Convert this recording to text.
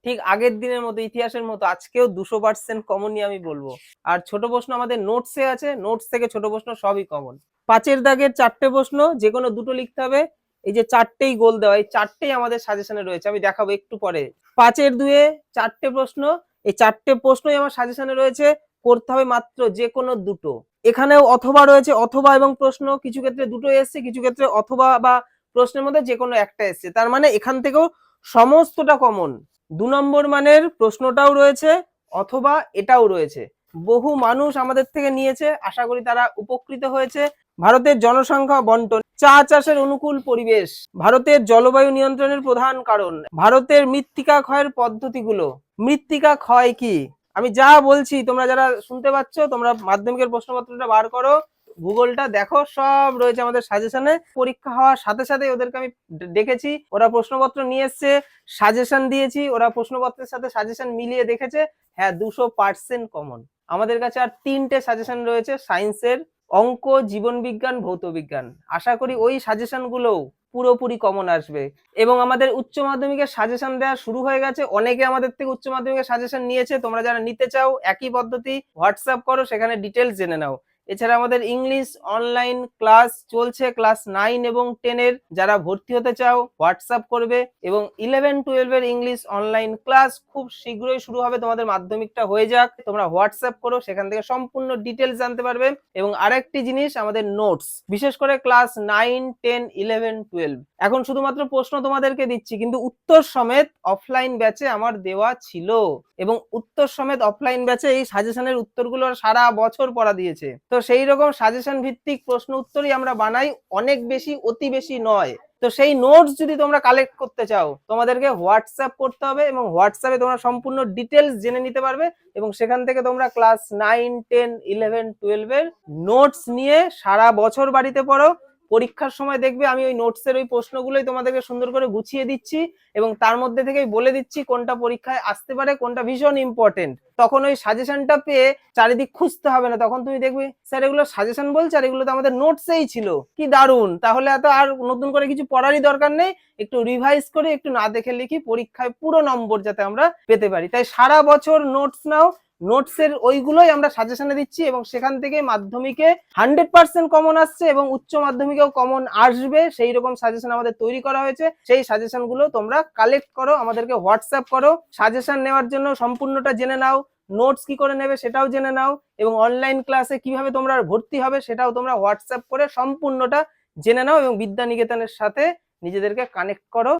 ঠিক আগের দিনের মতো, ইতিহাসের মতো আজকেও 200% কমনই আমি বলবো। আর ছোট প্রশ্ন আমাদের নোটসে আছে, নোটস থেকে ছোট প্রশ্ন সবই কমন। 5-এর দাগের 4টে প্রশ্ন, যে কোনো দুটো লিখতে হবে। এই যে 4টেই গোল দেওয়া, এই 4টেই আমাদের সাজেশনে রয়েছে, আমি দেখাবো একটু পরে। 5-এর 2-এ 4টে প্রশ্ন, এই 4টে প্রশ্নই আমার সাজেশনে রয়েছে, করতে হবে মাত্র যে কোনো দুটো। এখানেও অথবা রয়েছে, অথবা এবং প্রশ্ন, কিছু ক্ষেত্রে দুটো এসছে, কিছু ক্ষেত্রে অথবা বা প্রশ্নের মধ্যে যে কোনো একটা এসছে, তার মানে এখান থেকেও সমস্তটা কমন। 2 নম্বর মানের প্রশ্নটাও রয়েছে, অথবা এটাও রয়েছে। বহু মানুষ আমাদের থেকে নিয়েছে, আশা করি তারা উপকৃত হয়েছে। ভারতের জনসংখ্যা বন্টন, চা চাষের অনুকূল পরিবেশ, ভারতের জলবায়ু নিয়ন্ত্রণের প্রধান কারণ, ভারতের মৃত্তিকা ক্ষয়ের পদ্ধতিগুলো। মৃত্তিকা ক্ষয় কি, আমি যা বলছি তোমরা যারা শুনতে পাচ্ছ, তোমরা মাধ্যমিকের প্রশ্নপত্রটা বার করো, ভূগোলটা দেখো, সব রয়েছে আমাদের সাজেশনে। পরীক্ষা হওয়ার সাথে সাথে ওদেরকে আমি দেখেছি, ওরা প্রশ্নপত্র নিয়ে এসছে, সাজেশন দিয়েছি, ওরা প্রশ্নপত্রের সাথে সাজেশন মিলিয়ে দেখেছে, হ্যাঁ 200% কমন। আমাদের কাছে আর 3টে সাজেশন রয়েছে সায়েন্সের, অঙ্ক, জীবন বিজ্ঞান, ভৌত বিজ্ঞান। আশা করি ওই সাজেশন গুলোও পুরোপুরি কমন আসবে। এবং আমাদের উচ্চ মাধ্যমিকের সাজেশন দেওয়া শুরু হয়ে গেছে, অনেকে আমাদের থেকে উচ্চ মাধ্যমিকের সাজেশন নিয়েছে। তোমরা যারা নিতে চাও একই পদ্ধতি, হোয়াটসঅ্যাপ করো, সেখানে ডিটেলস জেনে নাও। এছাড়া আমাদের ইংলিশ অনলাইন ক্লাস চলছে, ক্লাস 9 এবং 10 এর। যারা ভর্তি হতে চাও হোয়াটসঅ্যাপ করবে। এবং 11-12 এর ইংলিশ অনলাইন ক্লাস খুব শীঘ্রই শুরু হবে, তোমাদের মাধ্যমিকটা হয়ে যাক, তোমরা হোয়াটসঅ্যাপ করো, সেখান থেকে সম্পূর্ণ ডিটেলস জানতে পারবে। এবং আরেকটি জিনিস, আমাদের নোটস, বিশেষ করে ক্লাস 9, 10, 11, 12, এখন শুধুমাত্র প্রশ্ন তোমাদেরকে দিচ্ছি, কিন্তু উত্তর সমেত অফলাইন ব্যাচে আমার দেওয়া ছিল। এবং উত্তর সমেত অফলাইন ব্যাচে এই সাজেশনের উত্তরগুলো সারা বছর পড়া দিয়েছে। তো সেই রকম সাজেশন ভিত্তিক প্রশ্ন উত্তরই আমরা বানাই, অনেক বেশি, অতি বেশি নয়। তো সেই নোটস যদি তোমরা কালেক্ট করতে চাও, তোমাদেরকে হোয়াটসঅ্যাপ করতে হবে, এবং হোয়াটসঅ্যাপে তোমরা সম্পূর্ণ ডিটেলস জেনে নিতে পারবে। এবং সেখান থেকে তোমরা ক্লাস 9, 10, 11, 12 এর নোটস নিয়ে সারা বছর বাড়িতে পড়ো। পরীক্ষার সময় দেখবে আমি ওই নোটসের ওই প্রশ্নগুলোই তোমাদেরকে সুন্দর করে গুছিয়ে দিচ্ছি, এবং তার মধ্যে থেকেই বলে দিচ্ছি কোনটা পরীক্ষায় আসতে পারে, কোনটা ভীষণ ইম্পর্টেন্ট। তখন ওই সাজেশনটা পেয়ে চারিদিক খুঁজতে হবে না, তখন তুমি দেখবে স্যার এগুলো সাজেশন বলছে আর এগুলো তো আমাদের নোটসেই ছিল, কি দারুণ, তাহলে এত আর নতুন করে কিছু পড়ারই দরকার নেই, একটু রিভাইজ করে একটু না দেখে লিখি, পরীক্ষায় পুরো নম্বর যাতে আমরা পেতে পারি। তাই সারা বছর নোটস নাও, নোটসের ওইগুলোই আমরা সাজেশনে দিচ্ছি, এবং সেখান থেকে মাধ্যমিকে 100% কমন আসছে, এবং উচ্চ মাধ্যমিকেও কমন আসবে, সেই রকম সাজেশন আমাদের তৈরি করা হয়েছে। সেই সাজেশন গুলো তোমরা কালেক্ট করো, আমাদেরকে হোয়াটসঅ্যাপ করো। সাজেশন নেওয়ার জন্য সম্পূর্ণটা জেনে নাও, নোটস কি করে নেবে সেটাও জেনে নাও, এবং অনলাইন ক্লাসে কিভাবে তোমরা ভর্তি হবে সেটাও তোমরা হোয়াটসঅ্যাপ করে সম্পূর্ণটা জেনে নাও, এবং বিদ্যানিকেতনের সাথে নিজেদেরকে কানেক্ট করো।